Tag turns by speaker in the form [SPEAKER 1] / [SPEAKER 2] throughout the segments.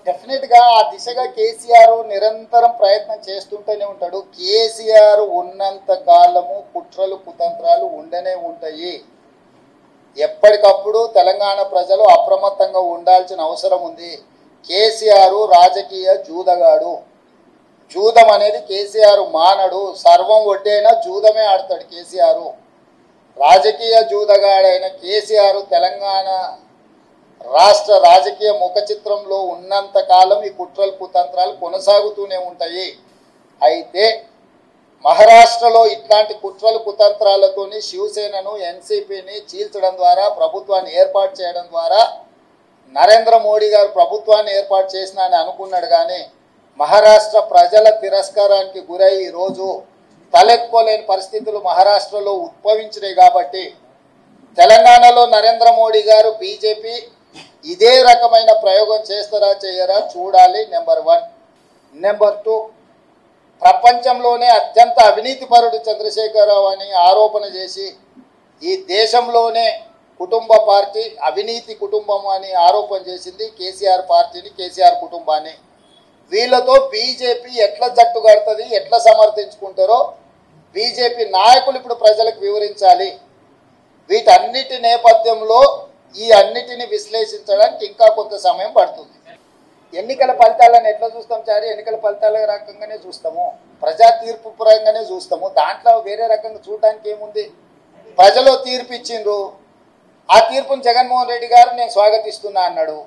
[SPEAKER 1] Definite గా ఆ దిశగా కేసీఆర్ నిరంతరం ప్రయత్నం చేస్తుంటూనే ఉంటాడు. కేసీఆర్ ఉన్నంత కాలము కుట్రలు కుతంత్రాలు ఉండనే ఉంటాయి. ఎప్పటికప్పుడు తెలంగాణ ప్రజలు అప్రమత్తంగా ఉండాల్సిన అవసరం ఉంది. కేసీఆర్ రాజకీయ జూదగాడు. జూదం అనేది కేసీఆర్ మానడు. సర్వం ఒడ్డైనా జూదమే ఆడతాడు కేసీఆర్. రాజకీయ జూదగాడైన కేసీఆర్ తెలంగాణ రాష్ట్ర రాజకీయ ముఖ చిత్రంలో ఉన్నంత కాలం ఈ కుట్రలు కుతంత్రాలు కొనసాగుతూనే ఉంటాయి. అయితే మహారాష్ట్రలో ఇట్లాంటి కుట్రలు కుతంత్రాలతోని శివసేనను ఎన్సీపీని చీల్చడం ద్వారా ప్రభుత్వాన్ని ఏర్పాటు చేయడం ద్వారా నరేంద్ర మోడీ గారు ప్రభుత్వాన్ని ఏర్పాటు చేసినా అని అనుకున్నాడు. కానీ మహారాష్ట్ర ప్రజల తిరస్కారానికి గురై ఈరోజు తలెత్తుకోలేని పరిస్థితులు మహారాష్ట్రలో ఉద్భవించినాయి. కాబట్టి తెలంగాణలో నరేంద్ర మోడీ గారు బీజేపీ ఇదే రకమైన ప్రయోగం చేస్తారా చేయరా చూడాలి. నెంబర్ 1. నెంబర్ 2, ప్రపంచంలోనే అత్యంత అవినీతిపరుడు చంద్రశేఖరరావు అని ఆరోపణ చేసి ఈ దేశంలోనే కుటుంబ పార్టీ అవినీతి కుటుంబం అని ఆరోపణ చేసింది కేసీఆర్ పార్టీని, కేసీఆర్ కుటుంబాన్ని. వీళ్ళతో బీజేపీ ఎట్లా జట్టు కడుతుంది, ఎట్లా సమర్థించుకుంటారో బీజేపీ నాయకులు ఇప్పుడు ప్రజలకు వివరించాలి. వీటన్నిటి నేపథ్యంలో ఈ అన్నిటిని విశ్లేషించడానికి ఇంకా కొంత సమయం పడుతుంది. ఎన్నికల ఫలితాలను ఎట్లా చూస్తాం చారి? ఎన్నికల ఫలితాల రకంగానే చూస్తాము, ప్రజా తీర్పు పరంగానే చూస్తాము. దాంట్లో వేరే రకంగా చూడడానికి ఏముంది? ప్రజలు తీర్పు ఇచ్చిండ్రు. ఆ తీర్పును జగన్మోహన్ రెడ్డి గారు నేను స్వాగతిస్తున్నా అన్నాడు.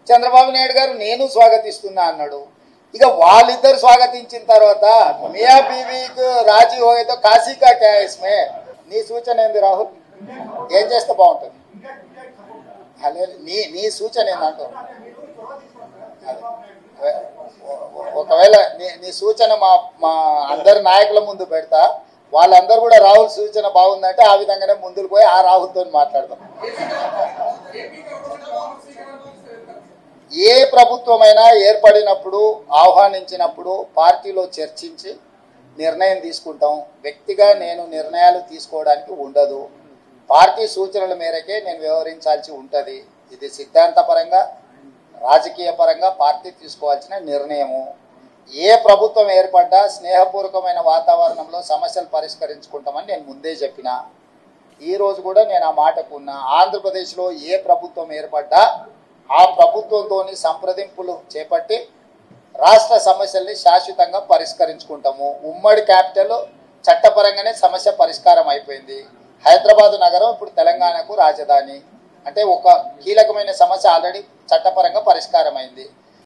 [SPEAKER 1] చంద్రబాబు నాయుడు గారు నేను స్వాగతిస్తున్నా అన్నాడు. ఇక వాళ్ళిద్దరు స్వాగతించిన తర్వాత మియా బీవీకి రాజీ హోయేతో కాశీ కా క్యా ఇస్మే? నీ సూచన ఏంది రాహుల్? ఏం చేస్తే బాగుంటుంది? నీ సూచన ఏందంటూ ఒకవేళ నీ సూచన మా అందరి నాయకుల ముందు పెడతా. వాళ్ళందరూ కూడా రాహుల్ సూచన బాగుందంటే ఆ విధంగానే ముందుకు పోయి ఆ రాహుల్తో మాట్లాడదాం. ఏ ప్రభుత్వమైనా ఏర్పడినప్పుడు ఆహ్వానించినప్పుడు పార్టీలో చర్చించి నిర్ణయం తీసుకుంటాం. వ్యక్తిగా నేను నిర్ణయాలు తీసుకోవడానికి ఉండదు. పార్టీ సూచనల మేరకే నేను వ్యవహరించాల్సి ఉంటుంది. ఇది సిద్ధాంతపరంగా రాజకీయ పరంగా పార్టీ తీసుకోవాల్సిన నిర్ణయము. ఏ ప్రభుత్వం ఏర్పడ్డా స్నేహపూర్వకమైన వాతావరణంలో సమస్యలు పరిష్కరించుకుంటామని నేను ముందే చెప్పిన. ఈరోజు కూడా నేను ఆ మాటకున్నా. ఆంధ్రప్రదేశ్లో ఏ ప్రభుత్వం ఏర్పడ్డా ఆ ప్రభుత్వంతో సంప్రదింపులు చేపట్టి రాష్ట్ర సమస్యల్ని శాశ్వతంగా పరిష్కరించుకుంటాము. ఉమ్మడి క్యాపిటల్ చట్టపరంగానే సమస్య పరిష్కారం అయిపోయింది. హైదరాబాద్ నగరం ఇప్పుడు తెలంగాణకు రాజధాని. అంటే ఒక కీలకమైన సమస్య ఆల్రెడీ చట్టపరంగా పరిష్కారం అయింది.